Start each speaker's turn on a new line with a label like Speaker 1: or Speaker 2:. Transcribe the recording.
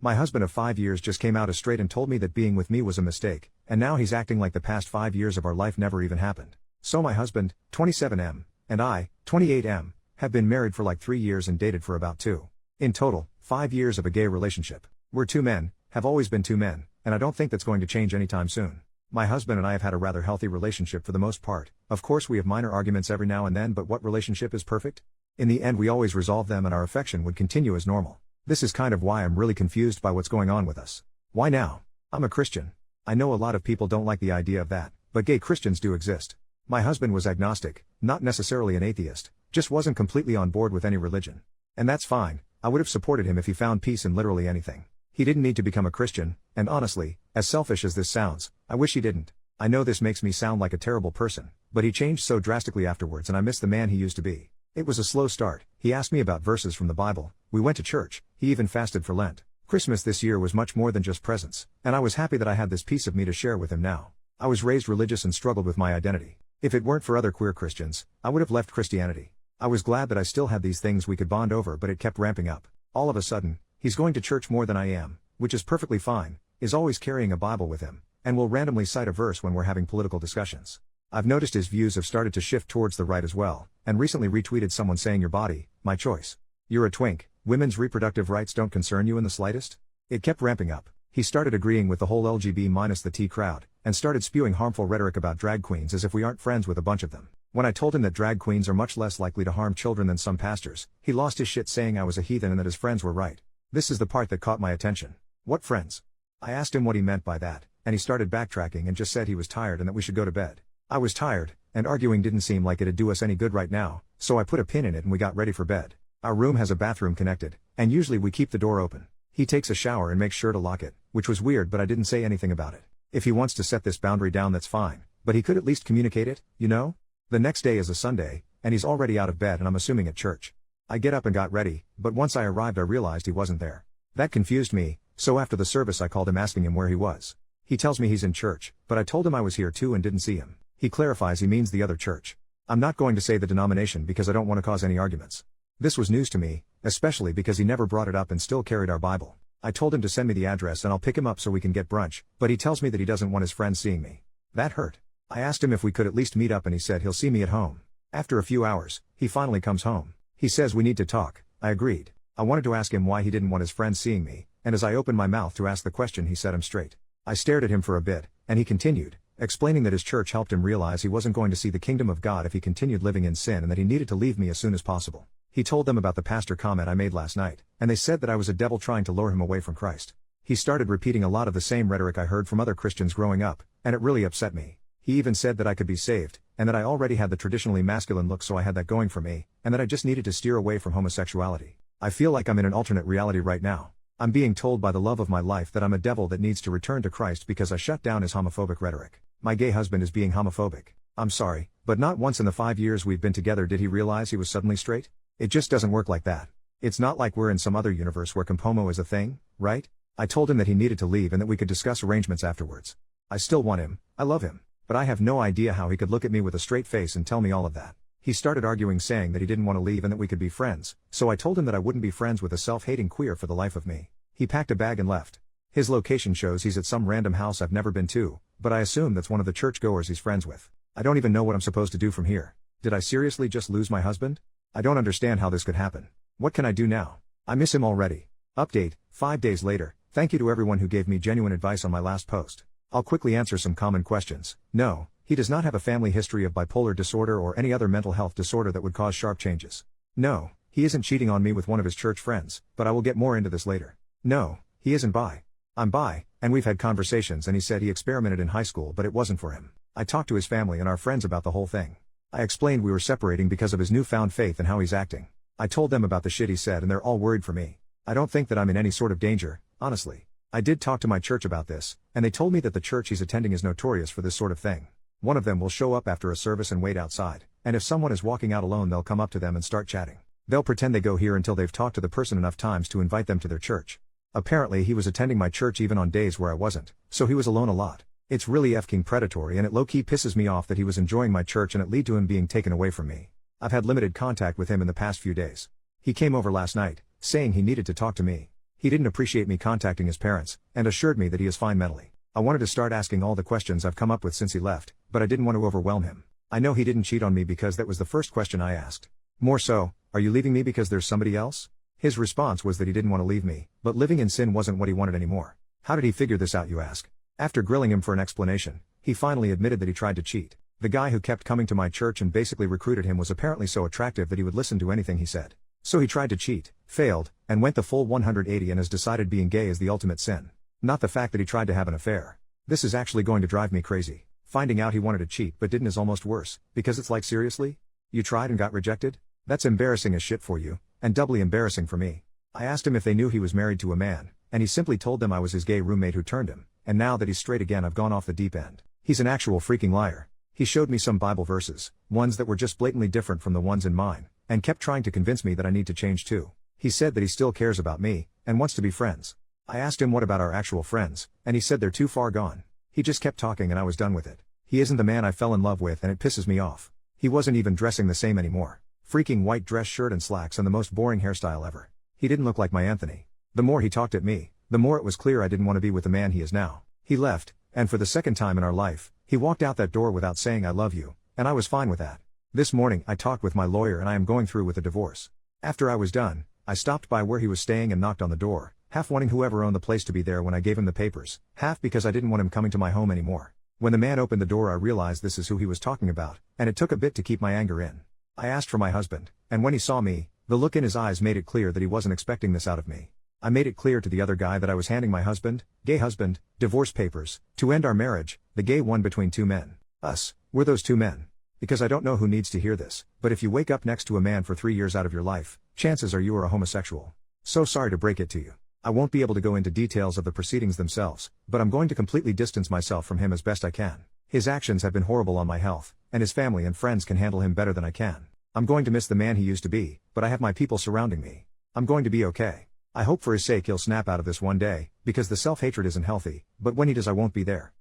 Speaker 1: My husband of 5 years just came out as straight and told me that being with me was a mistake, and now he's acting like the past 5 years of our life never even happened. So my husband, 27M, and I, 28M, have been married for like 3 years and dated for about 2. In total, 5 years of a gay relationship. We're two men, have always been two men, and I don't think that's going to change anytime soon. My husband and I have had a rather healthy relationship for the most part. Of course we have minor arguments every now and then, but what relationship is perfect? In the end we always resolve them and our affection would continue as normal. This is kind of why I'm really confused by what's going on with us. Why now? I'm a Christian. I know a lot of people don't like the idea of that, but gay Christians do exist. My husband was agnostic, not necessarily an atheist, just wasn't completely on board with any religion. And that's fine, I would have supported him if he found peace in literally anything. He didn't need to become a Christian, and honestly, as selfish as this sounds, I wish he didn't. I know this makes me sound like a terrible person, but he changed so drastically afterwards and I miss the man he used to be. It was a slow start. He asked me about verses from the Bible, we went to church, he even fasted for Lent. Christmas this year was much more than just presents, and I was happy that I had this piece of me to share with him now. I was raised religious and struggled with my identity. If it weren't for other queer Christians, I would have left Christianity. I was glad that I still had these things we could bond over, but it kept ramping up. All of a sudden, he's going to church more than I am, which is perfectly fine, is always carrying a Bible with him, and will randomly cite a verse when we're having political discussions. I've noticed his views have started to shift towards the right as well, and recently retweeted someone saying your body, my choice. You're a twink, women's reproductive rights don't concern you in the slightest? It kept ramping up. He started agreeing with the whole LGB minus the T crowd, and started spewing harmful rhetoric about drag queens as if we aren't friends with a bunch of them. When I told him that drag queens are much less likely to harm children than some pastors, he lost his shit saying I was a heathen and that his friends were right. This is the part that caught my attention. What friends? I asked him what he meant by that, and he started backtracking and just said he was tired and that we should go to bed. I was tired, and arguing didn't seem like it'd do us any good right now, so I put a pin in it and we got ready for bed. Our room has a bathroom connected, and usually we keep the door open. He takes a shower and makes sure to lock it, which was weird but I didn't say anything about it. If he wants to set this boundary down that's fine, but he could at least communicate it, you know? The next day is a Sunday, and he's already out of bed and I'm assuming at church. I get up and got ready, but once I arrived I realized he wasn't there. That confused me, so after the service I called him asking him where he was. He tells me he's in church, but I told him I was here too and didn't see him. He clarifies he means the other church. I'm not going to say the denomination because I don't want to cause any arguments. This was news to me, especially because he never brought it up and still carried our Bible. I told him to send me the address and I'll pick him up so we can get brunch, but he tells me that he doesn't want his friends seeing me. That hurt. I asked him if we could at least meet up and he said he'll see me at home. After a few hours, he finally comes home. He says we need to talk. I agreed. I wanted to ask him why he didn't want his friends seeing me, and as I opened my mouth to ask the question he set him straight. I stared at him for a bit, and he continued, explaining that his church helped him realize he wasn't going to see the kingdom of God if he continued living in sin and that he needed to leave me as soon as possible. He told them about the pastor comment I made last night, and they said that I was a devil trying to lure him away from Christ. He started repeating a lot of the same rhetoric I heard from other Christians growing up, and it really upset me. He even said that I could be saved, and that I already had the traditionally masculine look so I had that going for me, and that I just needed to steer away from homosexuality. I feel like I'm in an alternate reality right now. I'm being told by the love of my life that I'm a devil that needs to return to Christ because I shut down his homophobic rhetoric. My gay husband is being homophobic. I'm sorry, but not once in the 5 years we've been together did he realize he was suddenly straight. It just doesn't work like that. It's not like we're in some other universe where compomo is a thing, right? I told him that he needed to leave and that we could discuss arrangements afterwards. I still want him, I love him, but I have no idea how he could look at me with a straight face and tell me all of that. He started arguing saying that he didn't want to leave and that we could be friends, so I told him that I wouldn't be friends with a self-hating queer for the life of me. He packed a bag and left. His location shows he's at some random house I've never been to, but I assume that's one of the churchgoers he's friends with. I don't even know what I'm supposed to do from here. Did I seriously just lose my husband? I don't understand how this could happen. What can I do now? I miss him already. Update, 5 days later. Thank you to everyone who gave me genuine advice on my last post. I'll quickly answer some common questions. No, he does not have a family history of bipolar disorder or any other mental health disorder that would cause sharp changes. No, he isn't cheating on me with one of his church friends, but I will get more into this later. No, he isn't bi. I'm bi, and we've had conversations and he said he experimented in high school but it wasn't for him. I talked to his family and our friends about the whole thing. I explained we were separating because of his newfound faith and how he's acting. I told them about the shit he said and they're all worried for me. I don't think that I'm in any sort of danger, honestly. I did talk to my church about this, and they told me that the church he's attending is notorious for this sort of thing. One of them will show up after a service and wait outside, and if someone is walking out alone they'll come up to them and start chatting. They'll pretend they go here until they've talked to the person enough times to invite them to their church. Apparently he was attending my church even on days where I wasn't, so he was alone a lot. It's really f***ing predatory and it low-key pisses me off that he was enjoying my church and it led to him being taken away from me. I've had limited contact with him in the past few days. He came over last night, saying he needed to talk to me. He didn't appreciate me contacting his parents, and assured me that he is fine mentally. I wanted to start asking all the questions I've come up with since he left, but I didn't want to overwhelm him. I know he didn't cheat on me because that was the first question I asked. More so, are you leaving me because there's somebody else? His response was that he didn't want to leave me, but living in sin wasn't what he wanted anymore. How did he figure this out, you ask? After grilling him for an explanation, he finally admitted that he tried to cheat. The guy who kept coming to my church and basically recruited him was apparently so attractive that he would listen to anything he said. So he tried to cheat, failed, and went the full 180 and has decided being gay is the ultimate sin. Not the fact that he tried to have an affair. This is actually going to drive me crazy. Finding out he wanted to cheat but didn't is almost worse, because it's like, seriously? You tried and got rejected? That's embarrassing as shit for you, and doubly embarrassing for me. I asked him if they knew he was married to a man, and he simply told them I was his gay roommate who turned him, and now that he's straight again I've gone off the deep end. He's an actual freaking liar. He showed me some Bible verses, ones that were just blatantly different from the ones in mine, and kept trying to convince me that I need to change too. He said that he still cares about me, and wants to be friends. I asked him what about our actual friends, and he said they're too far gone. He just kept talking and I was done with it. He isn't the man I fell in love with and it pisses me off. He wasn't even dressing the same anymore. Freaking white dress shirt and slacks and the most boring hairstyle ever. He didn't look like my Anthony. The more he talked at me, the more it was clear I didn't want to be with the man he is now. He left, and for the second time in our life, he walked out that door without saying I love you, and I was fine with that. This morning I talked with my lawyer and I am going through with a divorce. After I was done, I stopped by where he was staying and knocked on the door, half wanting whoever owned the place to be there when I gave him the papers, half because I didn't want him coming to my home anymore. When the man opened the door I realized this is who he was talking about, and it took a bit to keep my anger in. I asked for my husband, and when he saw me, the look in his eyes made it clear that he wasn't expecting this out of me. I made it clear to the other guy that I was handing my husband, gay husband, divorce papers, to end our marriage, the gay one between two men. Us, we're those two men. Because I don't know who needs to hear this, but if you wake up next to a man for 3 years out of your life, chances are you are a homosexual. So sorry to break it to you. I won't be able to go into details of the proceedings themselves, but I'm going to completely distance myself from him as best I can. His actions have been horrible on my health, and his family and friends can handle him better than I can. I'm going to miss the man he used to be, but I have my people surrounding me. I'm going to be okay. I hope for his sake he'll snap out of this one day, because the self-hatred isn't healthy, but when he does I won't be there.